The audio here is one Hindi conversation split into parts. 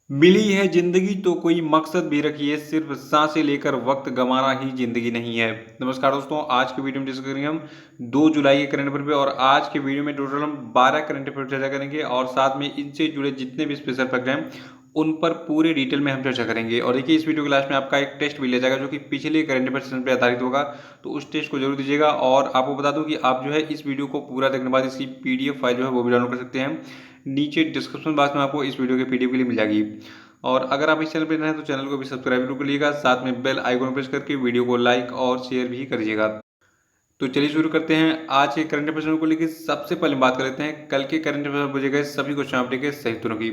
मिली है जिंदगी तो कोई मकसद भी रखिए, सिर्फ सांसें लेकर वक्त गंवाना ही जिंदगी नहीं है। नमस्कार दोस्तों, आज के वीडियो में डिस्कस करेंगे हम 2 जुलाई के करंट अफेयर पे। और आज के वीडियो में टोटल हम 12 करंट अफेयर चर्चा करेंगे और साथ में इनसे जुड़े जितने भी स्पेशल फैक्ट हैं उन पर पूरे डिटेल में हम चर्चा करेंगे। और देखिए, इस वीडियो के लास्ट में आपका एक टेस्ट भी लिया जाएगा जो कि पिछले करंट अफेयर सेशन पर आधारित होगा, तो उस टेस्ट को जरूर दीजिएगा। और आपको बता दूं कि आप जो है इस वीडियो को पूरा देखने के बाद इसकी पीडीएफ फाइल जो है वो भी डाउनलोड कर सकते हैं। नीचे डिस्क्रिप्शन बॉक्स में आपको इस वीडियो के पीडीएफ के लिए मिल जाएगी। और अगर आप इस चैनल पर नए हैं तो चैनल को भी सब्सक्राइब जरूर करिएगा, साथ में बेल आइकन प्रेस करके वीडियो को लाइक और शेयर भी करिएगा। तो चलिए शुरू करते हैं आज के करंट अफेयर को लेकर। सबसे पहले बात कर लेते हैं कल के करंट अफेयर पूछे गए सभी क्वेश्चन अपडेट के सही उत्तरों की।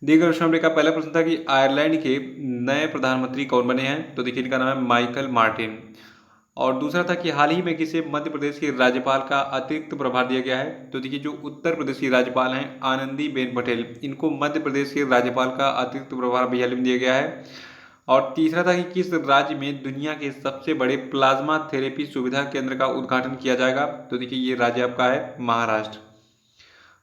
दिए गए क्वेश्चन अपडेट का पहला प्रश्न था कि आयरलैंड के नए प्रधानमंत्री कौन बने हैं, तो देखिए इनका नाम है माइकल मार्टिन। और दूसरा था कि हाल ही में किसे मध्य प्रदेश के राज्यपाल का अतिरिक्त प्रभार दिया गया है, तो देखिए जो उत्तर प्रदेश की राज्यपाल हैं आनंदीबेन पटेल, इनको मध्य प्रदेश के राज्यपाल का अतिरिक्त प्रभार अभी हाल ही में दिया गया है। और तीसरा था कि किस राज्य में दुनिया के सबसे बड़े प्लाज्मा थेरेपी सुविधा केंद्र का उद्घाटन किया जाएगा, तो देखिए ये राज्य आपका है महाराष्ट्र।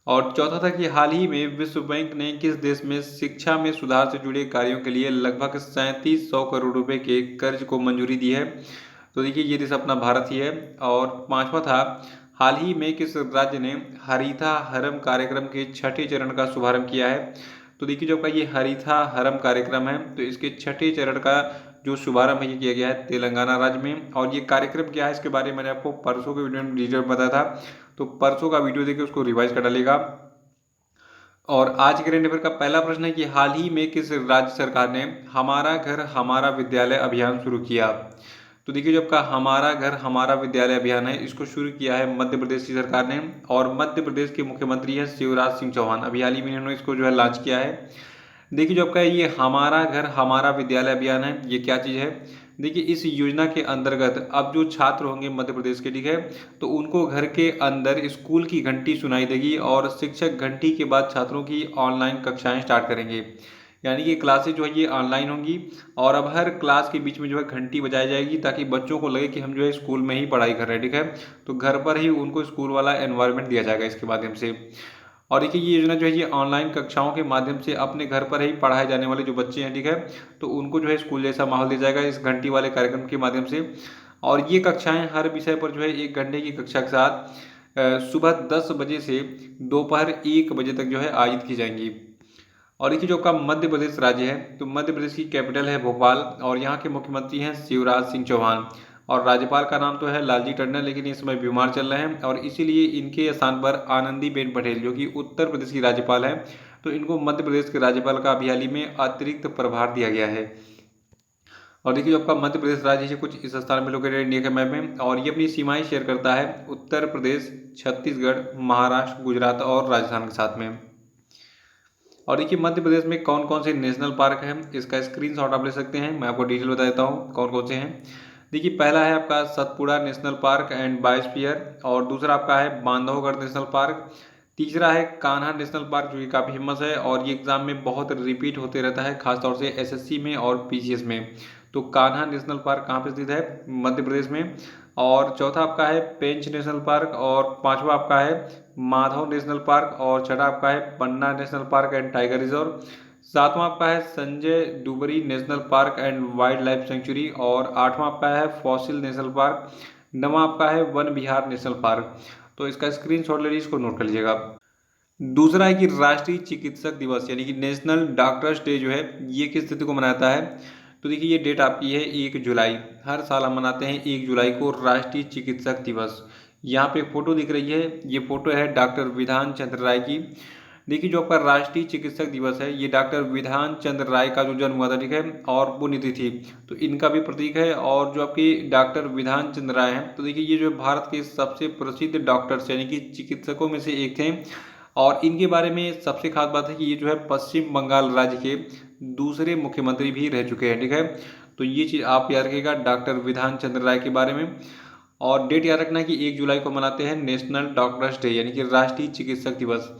और चौथा था कि हाल ही में विश्व बैंक ने किस देश में शिक्षा में सुधार से जुड़े कार्यों के लिए लगभग 3700 करोड़ रुपए के कर्ज को मंजूरी दी है, तो देखिए ये देश अपना भारत ही है। और पांचवा था हाल ही में किस राज्य ने हरिता हरम कार्यक्रम के छठे चरण का शुभारंभ किया है, तो देखिए जो आपका ये हरिता हरम कार्यक्रम है तो इसके छठे चरण का जो शुभारंभ है ये किया गया है तेलंगाना राज्य में। और ये कार्यक्रम क्या है इसके बारे में मैंने आपको परसों के वीडियो में डिटेल बताया था, तो परसों का वीडियो देखिए उसको रिवाइज कर डालेगा। और आज के करंट अफेयर का पहला प्रश्न है कि हाल ही में किस राज्य सरकार ने हमारा घर हमारा विद्यालय अभियान शुरू किया, तो देखिए जो आपका हमारा घर हमारा विद्यालय अभियान है इसको शुरू किया है मध्य प्रदेश की सरकार ने। और मध्य प्रदेश के मुख्यमंत्री हैं शिवराज सिंह चौहान, अभी हाल ही में इन्होंने इसको जो है लॉन्च किया है। देखिए जो आपका ये हमारा घर हमारा विद्यालय अभियान है ये क्या चीज़ है, देखिए इस योजना के अंतर्गत अब जो छात्र होंगे मध्य प्रदेश के, ठीक है, तो उनको घर के अंदर स्कूल की घंटी सुनाई देगी और शिक्षक घंटी के बाद छात्रों की ऑनलाइन कक्षाएं स्टार्ट करेंगे। यानी कि क्लासेज जो है ये ऑनलाइन होंगी और अब हर क्लास के बीच में जो है घंटी बजाई जाएगी ताकि बच्चों को लगे कि हम जो है स्कूल में ही पढ़ाई कर रहे हैं, ठीक है, तो घर पर ही उनको स्कूल वाला एनवायरनमेंट दिया जाएगा इसके माध्यम से। और देखिए ये योजना जो है ये ऑनलाइन कक्षाओं के माध्यम से अपने घर पर ही पढ़ाए जाने वाले जो बच्चे हैं, ठीक है, तो उनको जो है स्कूल जैसा माहौल दिया जाएगा इस घंटी वाले कार्यक्रम के माध्यम से। और ये कक्षाएं हर विषय पर जो है 1 घंटे की कक्षा के साथ सुबह 10 बजे से दोपहर 1 बजे तक जो है आयोजित की जाएंगी। और देखिए जो आपका मध्य प्रदेश राज्य है तो मध्य प्रदेश की कैपिटल है भोपाल और यहाँ के मुख्यमंत्री हैं शिवराज सिंह चौहान। और राज्यपाल का नाम तो है लालजी टंडन, लेकिन इस समय बीमार चल रहे हैं और इसीलिए इनके स्थान पर आनंदीबेन पटेल जो कि उत्तर प्रदेश की राज्यपाल हैं, तो इनको मध्य प्रदेश के राज्यपाल का अभी हाल ही में अतिरिक्त प्रभार दिया गया है। और देखिए जो आपका मध्य प्रदेश राज्य है कुछ इस स्थान में लोकेटेड इंडिया के मैप में, और ये अपनी सीमाएं शेयर करता है उत्तर प्रदेश, छत्तीसगढ़, महाराष्ट्र, गुजरात और राजस्थान के साथ में। और देखिए मध्य प्रदेश में कौन कौन से नेशनल पार्क हैं इसका स्क्रीनशॉट आप ले सकते हैं, मैं आपको डिटेल बता देता हूँ कौन कौन से हैं। देखिए पहला है आपका Satpura national park and biosphere, और दूसरा आपका है बांधवगढ़ नेशनल पार्क, तीसरा है कान्हा नेशनल पार्क जो कि काफ़ी फेमस है और ये एग्जाम में बहुत रिपीट होते रहता है खासतौर से एसएससी में और पीसीएस में। तो कान्हा नेशनल पार्क कहाँ पे स्थित है, मध्य प्रदेश में। और चौथा आपका है पेंच नेशनल पार्क, और पांचवा आपका है माधव नेशनल पार्क, और छठा आपका है Panna national park and tiger reserve, सातवां आपका है Sanjay Dubri national park and wildlife sanctuary, और आठवां आपका है फॉसिल नेशनल पार्क, नवा आपका है वन विहार नेशनल पार्क। तो इसका स्क्रीनशॉट ले लीजिए, इसको नोट कर लीजिएगा। दूसरा है कि राष्ट्रीय चिकित्सक दिवस यानी कि नेशनल डॉक्टर्स डे जो है ये किस तिथि को मनाता है, तो देखिए ये डेट आपकी है 1 जुलाई। हर साल हम मनाते हैं 1 जुलाई को राष्ट्रीय चिकित्सक दिवस। यहाँ पे एक फोटो दिख रही है, ये फोटो है डॉक्टर विधान चंद्र राय की। देखिए जो आपका राष्ट्रीय चिकित्सक दिवस है ये डॉक्टर विधान चंद्र राय का जो जन्म हुआ था, ठीक है, और पुण्यतिथि तो इनका भी प्रतीक है। और जो आपकी डॉक्टर विधान चंद्र राय हैं तो देखिए ये जो भारत के सबसे प्रसिद्ध डॉक्टर्स यानी कि चिकित्सकों में से एक थे। और इनके बारे में सबसे खास बात है कि ये जो है पश्चिम बंगाल राज्य के दूसरे मुख्यमंत्री भी रह चुके हैं, ठीक है, तो ये चीज़ आप याद रखिएगा डॉक्टर विधान चंद्र राय के बारे में। और डेट याद रखना है कि 1 जुलाई को मनाते हैं नेशनल डॉक्टर्स डे यानी कि राष्ट्रीय चिकित्सक दिवस।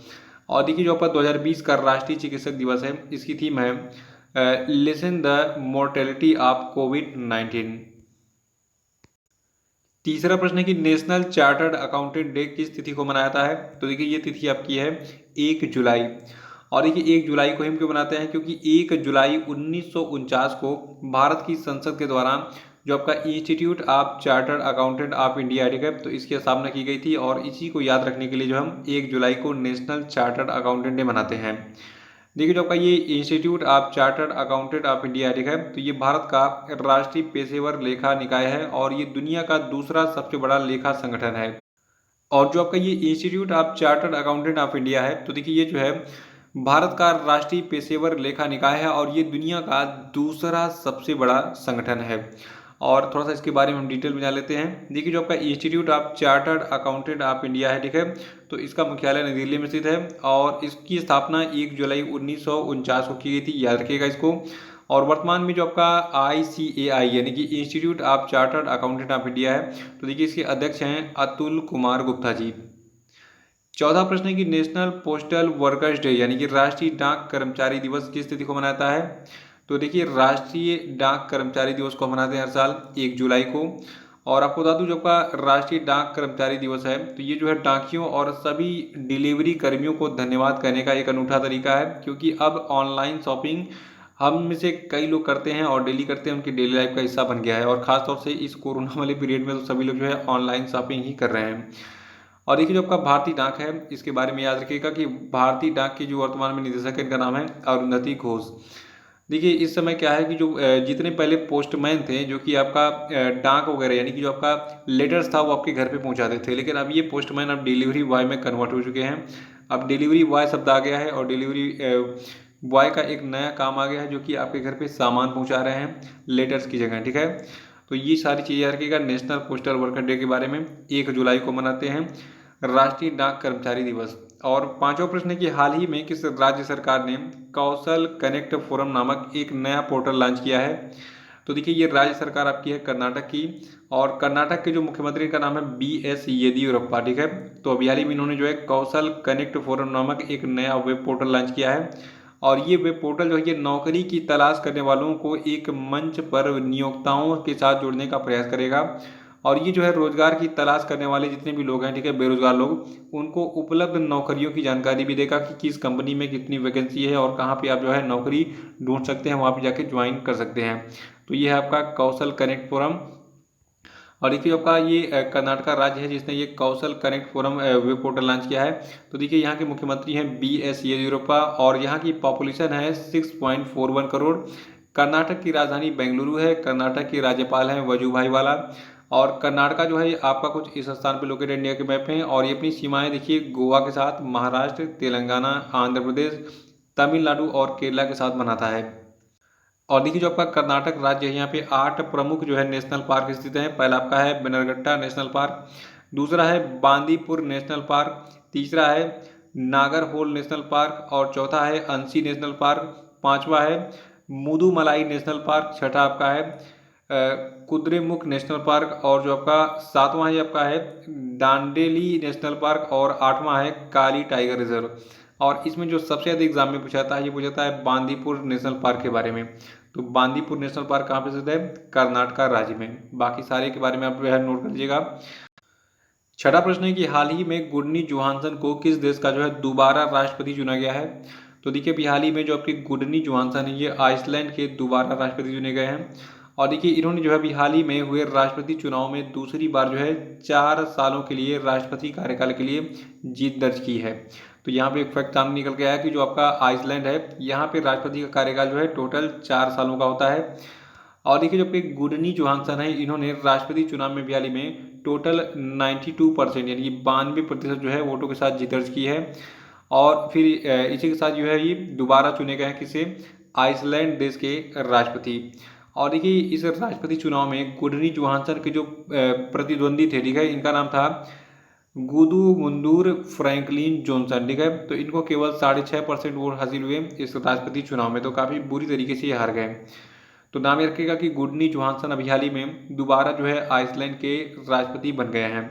और देखिए जो आपका 2020 का राष्ट्रीय चिकित्सक दिवस है इसकी थीम है लेसन द मोर्टेलिटी ऑफ कोविड-19। तीसरा प्रश्न है कि नेशनल चार्टर्ड अकाउंटेंट डे किस तिथि को मनाया जाता है, तो देखिए ये तिथि आपकी है 1 जुलाई। और देखिए 1 जुलाई को हम क्यों बनाते हैं, क्योंकि 1 जुलाई 1949 को भारत की संसद के द्वारा जो आपका institute of chartered accountant of India, ठीक है, तो इसकी स्थापना की गई थी। और इसी को याद रखने के लिए जो हम 1 जुलाई को नेशनल चार्टर्ड अकाउंटेंट डे मनाते हैं। देखिए जो आपका ये institute of chartered accountant of India, ठीक है, तो ये भारत का राष्ट्रीय पेशेवर लेखा निकाय है और ये दुनिया का दूसरा सबसे बड़ा लेखा संगठन है। और जो आपका ये institute of chartered accountant of India है, तो देखिए ये जो है भारत का राष्ट्रीय पेशेवर लेखा निकाय है और ये दुनिया का दूसरा सबसे बड़ा संगठन है। और थोड़ा सा इसके बारे में हम डिटेल में जान लेते हैं। देखिए जो आपका institute of chartered accountant of India है, ठीक है, तो इसका मुख्यालय नई दिल्ली में स्थित है और इसकी स्थापना 1 जुलाई 1949 को की गई थी, याद रखिएगा इसको। और वर्तमान में जो आपका ICAI यानी कि institute of chartered accountant of India है, तो देखिए इसके अध्यक्ष हैं अतुल कुमार गुप्ता जी। चौथा प्रश्न है कि नेशनल पोस्टल वर्कर्स डे यानी कि राष्ट्रीय डाक कर्मचारी दिवस किस तिथि को मनाता है। तो देखिए राष्ट्रीय डाक कर्मचारी दिवस को मनाते हैं हर साल 1 जुलाई को। और आपको बता दूं जो आपका राष्ट्रीय डाक कर्मचारी दिवस है, तो ये जो है डाकियों और सभी डिलीवरी कर्मियों को धन्यवाद कहने का एक अनूठा तरीका है, क्योंकि अब ऑनलाइन शॉपिंग हम में से कई लोग करते हैं और डेली करते हैं, उनकी डेली लाइफ का हिस्सा बन गया है। और ख़ासतौर से इस कोरोना वाले पीरियड में तो सभी लोग जो है ऑनलाइन शॉपिंग ही कर रहे हैं। और देखिए जो आपका भारतीय डाक है, इसके बारे में याद रखिएगा कि भारतीय डाक की जो वर्तमान में निदेशक है, इनका नाम है अरुंधति घोष। देखिए इस समय क्या है कि जो जितने पहले पोस्टमैन थे जो कि आपका डाक वगैरह यानी कि जो आपका लेटर्स था वो आपके घर पे पहुंचाते थे, लेकिन अब ये पोस्टमैन अब डिलीवरी बॉय में कन्वर्ट हो चुके हैं। अब डिलीवरी बॉय शब्द आ गया है और डिलीवरी बॉय का एक नया काम आ गया है जो कि आपके घर पे सामान पहुंचा रहे हैं लेटर्स की जगह, ठीक है। तो ये सारी चीज़ें याद रखिएगा। नेशनल पोस्टल वर्कर डे के बारे में 1 जुलाई को मनाते हैं राष्ट्रीय डाक कर्मचारी दिवस। और पांचवा प्रश्न है कि हाल ही में किस राज्य सरकार ने कौशल कनेक्ट फोरम नामक एक नया पोर्टल लॉन्च किया है। तो देखिए ये राज्य सरकार आपकी है कर्नाटक की, और कर्नाटक के जो मुख्यमंत्री का नाम है BS येदियुरप्पा, ठीक है। तो अभी हाल ही में इन्होंने जो है कौशल कनेक्ट फोरम नामक एक नया वेब पोर्टल लॉन्च किया है। और ये वेब पोर्टल जो है ये नौकरी की तलाश करने वालों को एक मंच पर नियोक्ताओं के साथ जोड़ने का प्रयास करेगा। और ये जो है रोजगार की तलाश करने वाले जितने भी लोग हैं, ठीक है, बेरोजगार लोग, उनको उपलब्ध नौकरियों की जानकारी भी देगा कि किस कंपनी में कितनी वैकेंसी है और कहाँ पे आप जो है नौकरी ढूंढ सकते हैं, वहाँ पे जाके ज्वाइन कर सकते हैं। तो ये है आपका कौशल कनेक्ट फोरम। और देखिए आपका ये कर्नाटका राज्य है जिसने ये Kaushal connect forum web portal launch किया है। तो देखिए यहाँ के मुख्यमंत्री हैं BS येदियुरप्पा और यहाँ की पॉपुलेशन है 6.41 करोड़। कर्नाटक की राजधानी बेंगलुरु है। कर्नाटक के राज्यपाल हैं वजुभाई वाला। और कर्नाटका जो है ये आपका कुछ इस स्थान पर लोकेटेड इंडिया के मैप में, और ये अपनी सीमाएं देखिए गोवा के साथ, महाराष्ट्र, तेलंगाना, आंध्र प्रदेश, तमिलनाडु और केरला के साथ बनाता है। और देखिए जो आपका कर्नाटक राज्य है यहाँ पे 8 प्रमुख जो है नेशनल पार्क स्थित हैं। पहला आपका है बनरघट्टा नेशनल पार्क, दूसरा है बांदीपुर नेशनल पार्क, तीसरा है नागरहोल नेशनल पार्क, और चौथा है अंसी नेशनल पार्क, पांचवा है मुदुमलाई नेशनल पार्क, छठा आपका है कुद्रेमुख नेशनल पार्क, और जो आपका सातवां है आपका है डांडेली नेशनल पार्क, और आठवां है काली टाइगर रिजर्व। और इसमें जो सबसे अधिक एग्जाम में पूछा था ये पूछा था बांदीपुर नेशनल पार्क के बारे में। तो बांदीपुर नेशनल पार्क कहाँ पे स्थित है, कर्नाटका राज्य में। बाकी सारे के बारे में आप नोट कर लीजिएगा। छठा प्रश्न है कि हाल ही में गुडनी जोहानसन को किस देश का जो है दोबारा राष्ट्रपति चुना गया है। तो देखिए अभी हाल ही में जो आपकी गुडनी जोहानसन है ये आइसलैंड के दोबारा राष्ट्रपति चुने गए हैं। और देखिए इन्होंने जो है अभी हाल ही में हुए राष्ट्रपति चुनाव में दूसरी बार जो है 4 सालों के लिए राष्ट्रपति कार्यकाल के लिए जीत दर्ज की है। तो यहाँ पे एक फैक्ट सामने निकल के आया कि जो आपका आइसलैंड है यहाँ पे राष्ट्रपति का कार्यकाल जो है टोटल 4 सालों का होता है। और देखिए जो आपके गुडनी जोहानसन है इन्होंने राष्ट्रपति चुनाव में भी हाल ही में टोटल 92% यानी कि 92% जो है वोटों के साथ जीत दर्ज की है। और फिर इसी के साथ जो है ये दोबारा चुने गए हैं किसे, आइसलैंड देश के राष्ट्रपति। और देखिए इस राष्ट्रपति चुनाव में गुडनी जोहानसन के जो प्रतिद्वंदी थे, ठीक है, इनका नाम था गुदू मुंदूर फ्रैंकलिन जॉनसन, ठीक है। तो इनको केवल 6.5% वोट हासिल हुए इस राष्ट्रपति चुनाव में, तो काफ़ी बुरी तरीके से ये हार गए। तो नाम ये रखिएगा कि गुडनी जोहानसन अभी हाल ही में दोबारा जो है आइसलैंड के राष्ट्रपति बन गए हैं।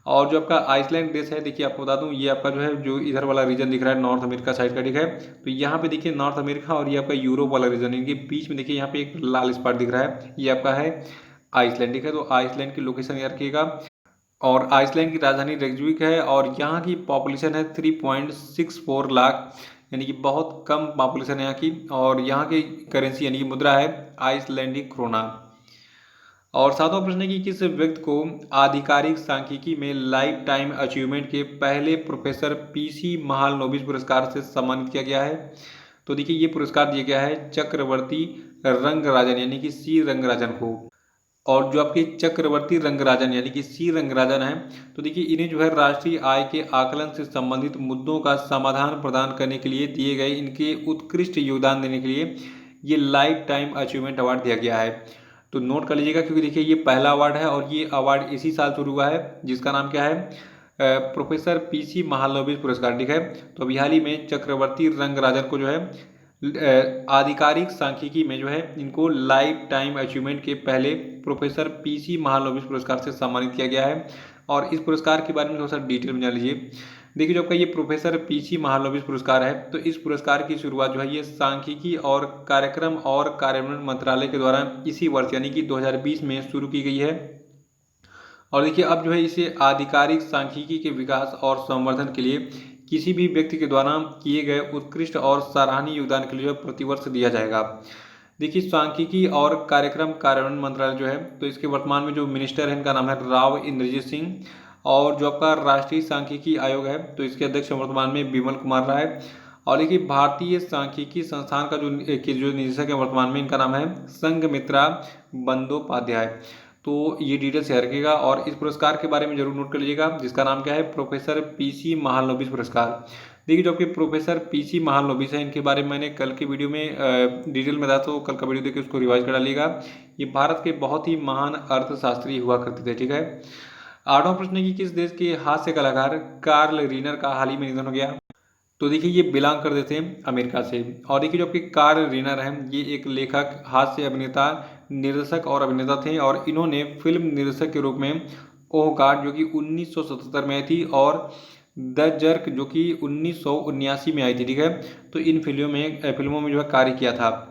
और जो आपका आइसलैंड देश है, देखिए आपको बता दूं ये आपका जो है जो इधर वाला रीजन दिख रहा है नॉर्थ अमेरिका साइड का, ठीक है। तो यहाँ पे देखिए नॉर्थ अमेरिका और ये आपका यूरोप वाला रीजन, इनके बीच में देखिए यहाँ पे एक लाल स्पॉट दिख रहा है, ये आपका है आइसलैंड, ठीक है। तो आइसलैंड की लोकेशन याद रखिएगा। और आइसलैंड की राजधानी रेकजविक है और यहाँ की पॉपुलेशन है 3.64 लाख। यानी कि बहुत कम पॉपुलेशन है यहाँ की, और यहाँ की करेंसी यानी कि मुद्रा है आइसलैंडिक क्रोना। और सातवां प्रश्न है कि किस व्यक्ति को आधिकारिक सांख्यिकी में लाइफ टाइम अचीवमेंट के पहले प्रोफेसर पीसी महालनोबिस पुरस्कार से सम्मानित किया गया है? तो देखिए ये पुरस्कार दिया गया है चक्रवर्ती रंगराजन यानी कि सी रंगराजन को। और जो आपके चक्रवर्ती रंगराजन यानी कि सी रंगराजन है, तो देखिए इन्हें जो है राष्ट्रीय आय के आकलन से संबंधित मुद्दों का समाधान प्रदान करने के लिए दिए गए इनके उत्कृष्ट योगदान देने के लिए ये लाइफ टाइम अचीवमेंट अवार्ड दिया गया है। तो नोट कर लीजिएगा, क्योंकि देखिए ये पहला अवार्ड है और ये अवार्ड इसी साल शुरू हुआ है, जिसका नाम क्या है, प्रोफेसर पीसी महालनोबिस पुरस्कार। ठीक है, तो अभी हाल ही में चक्रवर्ती रंगराजन को जो है आधिकारिक सांख्यिकी में जो है इनको लाइफ टाइम अचीवमेंट के पहले प्रोफेसर पीसी महालनोबिस पुरस्कार से सम्मानित किया गया है। और इस पुरस्कार के बारे में थोड़ा सा डिटेल में जान लीजिए। देखिए जो आपका ये प्रोफेसर पीसी महालनोबिस पुरस्कार है, तो इस पुरस्कार की शुरुआत जो है ये सांख्यिकी और कार्यक्रम और कार्यान्वयन मंत्रालय के द्वारा इसी वर्ष यानी कि 2020 में शुरू की गई है। और देखिए अब जो है इसे आधिकारिक सांख्यिकी के विकास और संवर्धन के लिए किसी भी व्यक्ति के द्वारा किए गए उत्कृष्ट और सराहनीय योगदान के लिए प्रतिवर्ष दिया जाएगा। देखिए सांख्यिकी और कार्यक्रम कार्यान्वयन मंत्रालय जो है, तो इसके वर्तमान में जो मिनिस्टर है इनका नाम है राव इंद्रजीत सिंह। और जो आपका राष्ट्रीय सांख्यिकी आयोग है, तो इसके अध्यक्ष वर्तमान में विमल कुमार राय। और देखिए भारतीय सांख्यिकी संस्थान का जो निदेशक है वर्तमान में, इनका नाम है संघमित्रा बंदोपाध्याय। तो ये डिटेल शेयर रखिएगा और इस पुरस्कार के बारे में जरूर नोट कर लीजिएगा, जिसका नाम क्या है, प्रोफेसर पीसी महालनोबिस पुरस्कार। देखिए जो आपके प्रोफेसर पीसी महालनोबिस है, इनके बारे में मैंने कल की वीडियो में डिटेल में बताया, तो कल का वीडियो देखिए उसको रिवाइज कर डालिएगा। ये भारत के बहुत ही महान अर्थशास्त्री हुआ करते थे। ठीक है, आठवां प्रश्न है कि किस देश के हास्य कलाकार कार्ल रीनर का हाल ही में निधन हो गया? तो देखिए ये बिलोंग कर देते हैं अमेरिका से। और देखिए जो आपके कार्ल रीनर हैं, ये एक लेखक, हास्य अभिनेता, निर्देशक और अभिनेता थे। और इन्होंने फिल्म निर्देशक के रूप में ओह गॉड जो कि 1977 में आई थी, और द जर्क जो कि 1979 में आई थी। ठीक है, तो इन फिल्मों में जो है कार्य किया था।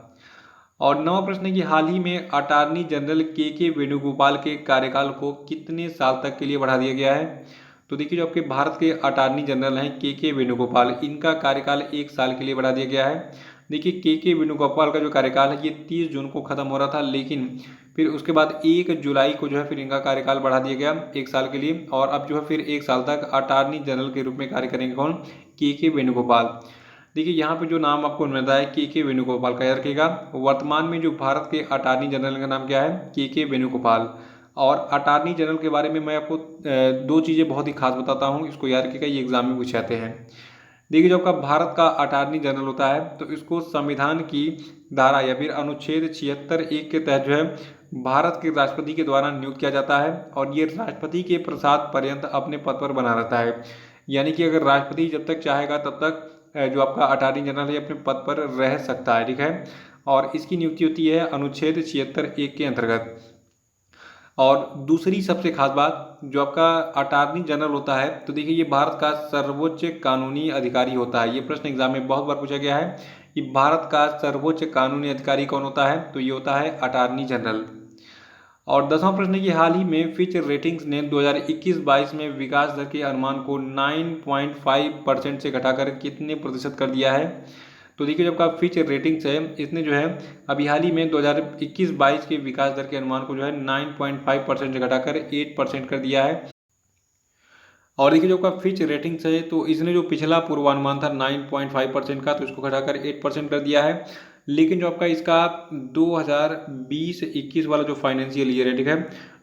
और नवा प्रश्न है कि हाल ही में अटॉर्नी जनरल के वेणुगोपाल के कार्यकाल को कितने साल तक के लिए बढ़ा दिया गया है? तो देखिए जो आपके भारत के अटॉर्नी जनरल हैं के वेणुगोपाल, इनका कार्यकाल 1 साल के लिए बढ़ा दिया गया है। देखिए के वेणुगोपाल का जो कार्यकाल है ये 30 जून को खत्म हो रहा था, लेकिन फिर उसके बाद 1 जुलाई को जो है फिर इनका कार्यकाल बढ़ा दिया गया 1 साल के लिए। और अब जो है फिर 1 साल तक अटॉर्नी जनरल के रूप में कार्य करेंगे कौन, के वेणुगोपाल। देखिए यहाँ पे जो नाम आपको मिलता है के वेणुगोपाल का, याद रखिएगा। वर्तमान में जो भारत के अटॉर्नी जनरल का नाम क्या है, के वेणुगोपाल। और अटॉर्नी जनरल के बारे में मैं आपको 2 चीज़ें बहुत ही खास बताता हूँ, इसको याद रखिएगा, ये एग्जाम में पूछे जाते हैं। देखिए जो आपका भारत का अटॉर्नी जनरल होता है, तो इसको संविधान की धारा या फिर अनुच्छेद 76(1) के तहत जो है भारत के राष्ट्रपति के द्वारा नियुक्त किया जाता है। और ये राष्ट्रपति के प्रसाद पर्यंत अपने पद पर बना रहता है। यानी कि अगर राष्ट्रपति जब तक चाहेगा तब तक जो आपका अटॉर्नी जनरल है अपने पद पर रह सकता है। ठीक है, और इसकी नियुक्ति होती है अनुच्छेद 76(1) के अंतर्गत। और दूसरी सबसे खास बात, जो आपका अटॉर्नी जनरल होता है, तो देखिए ये भारत का सर्वोच्च कानूनी अधिकारी होता है। ये प्रश्न एग्जाम में बहुत बार पूछा गया है कि भारत का सर्वोच्च कानूनी अधिकारी कौन होता है, तो ये होता है अटॉर्नी जनरल। और 10वां प्रश्न है कि हाल ही में फिच रेटिंग्स ने 2021-22 में विकास दर के अनुमान को 9.5% से घटाकर कितने प्रतिशत कर दिया है? तो देखिए जब का फिच रेटिंग्स है, इसने जो है अभी हाल ही में 2021-22 के विकास दर के अनुमान को जो है 9.5% से घटाकर 8% कर दिया है। और देखिए जो आपका फिच रेटिंग्स है, तो इसने जो पिछला पूर्वानुमान था 9.5% का, तो इसको घटाकर 8% कर दिया है। लेकिन जो आपका इसका 2020-21 वाला जो फाइनेंशियल ईयर है, ठीक है,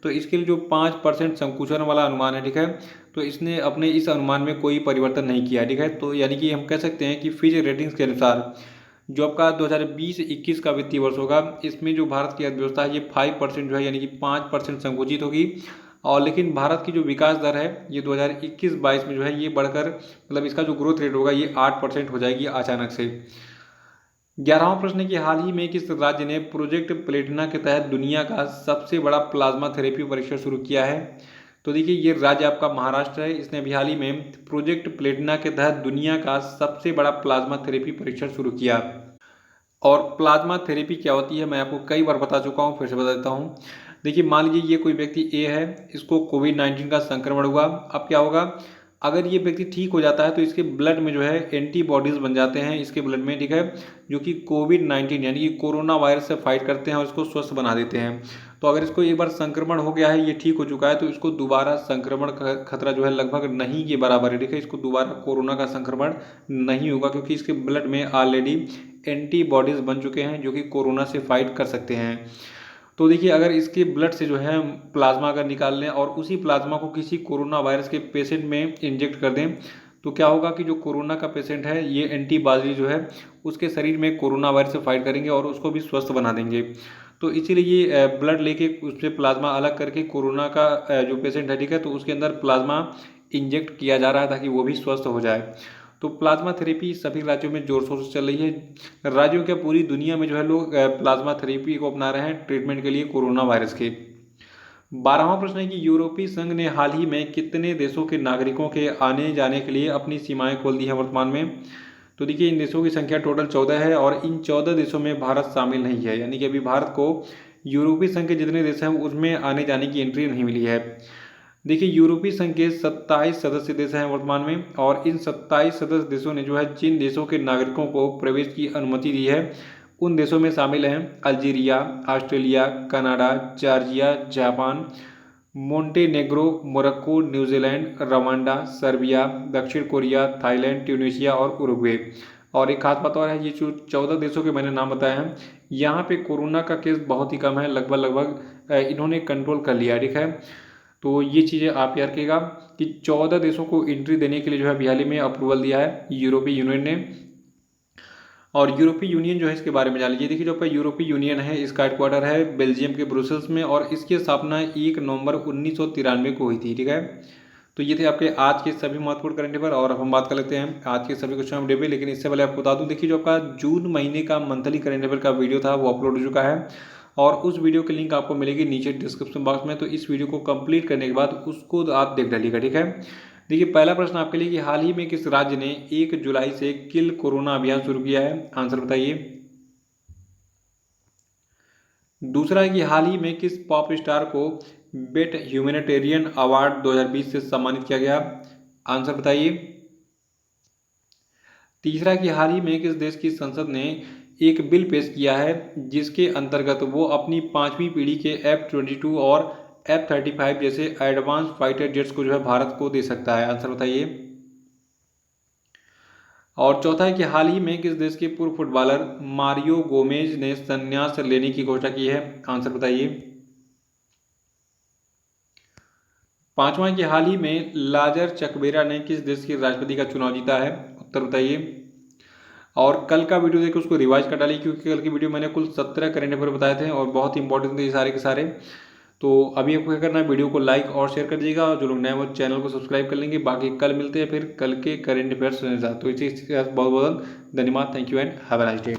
तो इसके लिए जो 5% संकुचन वाला अनुमान है, ठीक है, तो इसने अपने इस अनुमान में कोई परिवर्तन नहीं किया। ठीक है, तो यानी कि हम कह सकते हैं कि फिच रेटिंग्स के अनुसार जो आपका 2020-21 का वित्तीय वर्ष होगा, इसमें जो भारत की अर्थव्यवस्था है ये 5% जो है यानी कि 5% संकुचित होगी। और लेकिन भारत की जो विकास दर है ये 2021-22 में जो है ये बढ़कर, मतलब इसका जो ग्रोथ रेट होगा ये 8% हो जाएगी अचानक से। 11वां प्रश्न है कि हाल ही में किस राज्य ने प्रोजेक्ट प्लेटिना के तहत दुनिया का सबसे बड़ा प्लाज्मा थेरेपी परीक्षण शुरू किया है? तो देखिए ये राज्य आपका महाराष्ट्र है। इसने अभी हाल ही में प्रोजेक्ट प्लेटिना के तहत दुनिया का सबसे बड़ा प्लाज्मा थेरेपी परीक्षण शुरू किया। और प्लाज्मा थेरेपी क्या होती है मैं आपको कई बार बता चुका हूँ, फिर से बता देता हूँ। देखिए मान लीजिए ये कोई व्यक्ति ए है, इसको कोविड-19 का संक्रमण हुआ। अब क्या होगा, अगर ये व्यक्ति ठीक हो जाता है तो इसके ब्लड में जो है एंटीबॉडीज़ बन जाते हैं इसके ब्लड में, ठीक है, जो कि कोविड-19 यानी कि कोरोना वायरस से फाइट करते हैं और इसको स्वस्थ बना देते हैं। तो अगर इसको एक बार संक्रमण हो गया है, ये ठीक हो चुका है, तो इसको दोबारा संक्रमण का खतरा जो है लगभग नहीं के बराबर है, ठीक है। इसको दोबारा कोरोना का संक्रमण नहीं होगा क्योंकि इसके ब्लड में ऑलरेडी एंटीबॉडीज़ बन चुके हैं जो कि कोरोना से फाइट कर सकते हैं। तो देखिए, अगर इसके ब्लड से जो है प्लाज्मा अगर निकाल लें और उसी प्लाज्मा को किसी कोरोना वायरस के पेशेंट में इंजेक्ट कर दें, तो क्या होगा कि जो कोरोना का पेशेंट है ये एंटीबॉडी जो है उसके शरीर में कोरोना वायरस से फाइट करेंगे और उसको भी स्वस्थ बना देंगे। तो इसीलिए ये ब्लड लेके उससे प्लाज्मा अलग करके कोरोना का जो पेशेंट है, ठीक है, तो उसके अंदर प्लाज्मा इंजेक्ट किया जा रहा है ताकि वो भी स्वस्थ हो जाए। तो प्लाज्मा थेरेपी सभी राज्यों में जोर शोर से चल रही है। राज्यों क्या पूरी दुनिया में जो है लोग प्लाज्मा थेरेपी को अपना रहे हैं ट्रीटमेंट के लिए कोरोना वायरस के। 12वां प्रश्न है कि यूरोपीय संघ ने हाल ही में कितने देशों के नागरिकों के आने जाने के लिए अपनी सीमाएं खोल दी हैं वर्तमान में। तो देखिए, इन देशों की संख्या टोटल 14 है और इन 14 देशों में भारत शामिल नहीं है, यानी कि अभी भारत को यूरोपीय संघ के जितने देश हैं उसमें आने जाने की एंट्री नहीं मिली है। देखिए, यूरोपीय संघ के 27 सदस्य देश हैं वर्तमान में और इन 27 सदस्य देशों ने जो है जिन देशों के नागरिकों को प्रवेश की अनुमति दी है उन देशों में शामिल हैं Algeria, Australia, Canada, Georgia, Japan, Montenegro, Morocco, New Zealand, Rwanda, Serbia, दक्षिण कोरिया, थाईलैंड, ट्यूनीशिया और उरुग्वे। और एक खास बात और है, ये जो 14 देशों के मैंने नाम बताए हैं यहाँ पे कोरोना का केस बहुत ही कम है, लगभग लगभग इन्होंने कंट्रोल कर लिया, ठीक है। तो ये चीज़ें आप याद रखिएगा कि 14 देशों को एंट्री देने के लिए जो है अभी हाल ही में अप्रूवल दिया है यूरोपीय यूनियन ने। और यूरोपीय यूनियन जो है इसके बारे में जान लीजिए। देखिए, जो आपका यूरोपीय यूनियन है इसका हेडक्वार्टर है बेल्जियम के ब्रुसेल्स में और इसकी स्थापना 1 नवंबर 1993 को हुई थी, ठीक है। तो ये थे आपके आज के सभी महत्वपूर्ण करंट अफेयर और अब हम बात कर लेते हैं आज के सभी क्वेश्चन अपडेट पे। लेकिन इससे पहले आपको बता दूं, देखिए, जो आपका जून महीने का मंथली करंट अफेयर का वीडियो था वो अपलोड हो चुका है और उस वीडियो की लिंक आपको मिलेगी नीचे डिस्क्रिप्शन बॉक्स में। तो इस वीडियो को कंप्लीट करने के बाद उसको आप देख डालिएगा, ठीक है। देखिए, पहला प्रश्न आपके लिए कि हाल ही में किस राज्य ने 1 जुलाई से किल कोरोना अभियान शुरू किया है, आंसर बताइए। दूसरा है कि हाल ही में किस पॉप स्टार को बेट ह्यूमैनिटेरियन अवार्ड 2020 से सम्मानित किया गया, आंसर बताइए। तीसरा है कि हाल ही में किस देश की संसद ने एक बिल पेश किया है जिसके अंतर्गत वो अपनी 5वीं पीढ़ी के F-22 और F-35 जैसे एडवांस फाइटर जेट्स को जो है भारत को दे सकता है, आंसर बताइए। और चौथा है कि हाल ही में किस देश के पूर्व फुटबॉलर मारियो गोमेज ने संन्यास लेने की घोषणा की है, आंसर बताइए। पांचवा है कि हाल ही में लाजर चकबेरा ने किस देश के राष्ट्रपति का चुनाव जीता है, उत्तर बताइए। और कल का वीडियो देखकर उसको रिवाइज कर डालिए क्योंकि कल की वीडियो मैंने कुल 17 करंट अफेयर बताए थे और बहुत ही इंपॉर्टेंट थे ये सारे के सारे। तो अभी आपको क्या करना है, वीडियो को लाइक और शेयर कर दीजिएगा और जो लोग नए वो चैनल को सब्सक्राइब कर लेंगे। बाकी कल मिलते हैं फिर कल के करंट अफेयर्स के साथ। तो इसी बहुत बहुत धन्यवाद, thank you and have a nice day.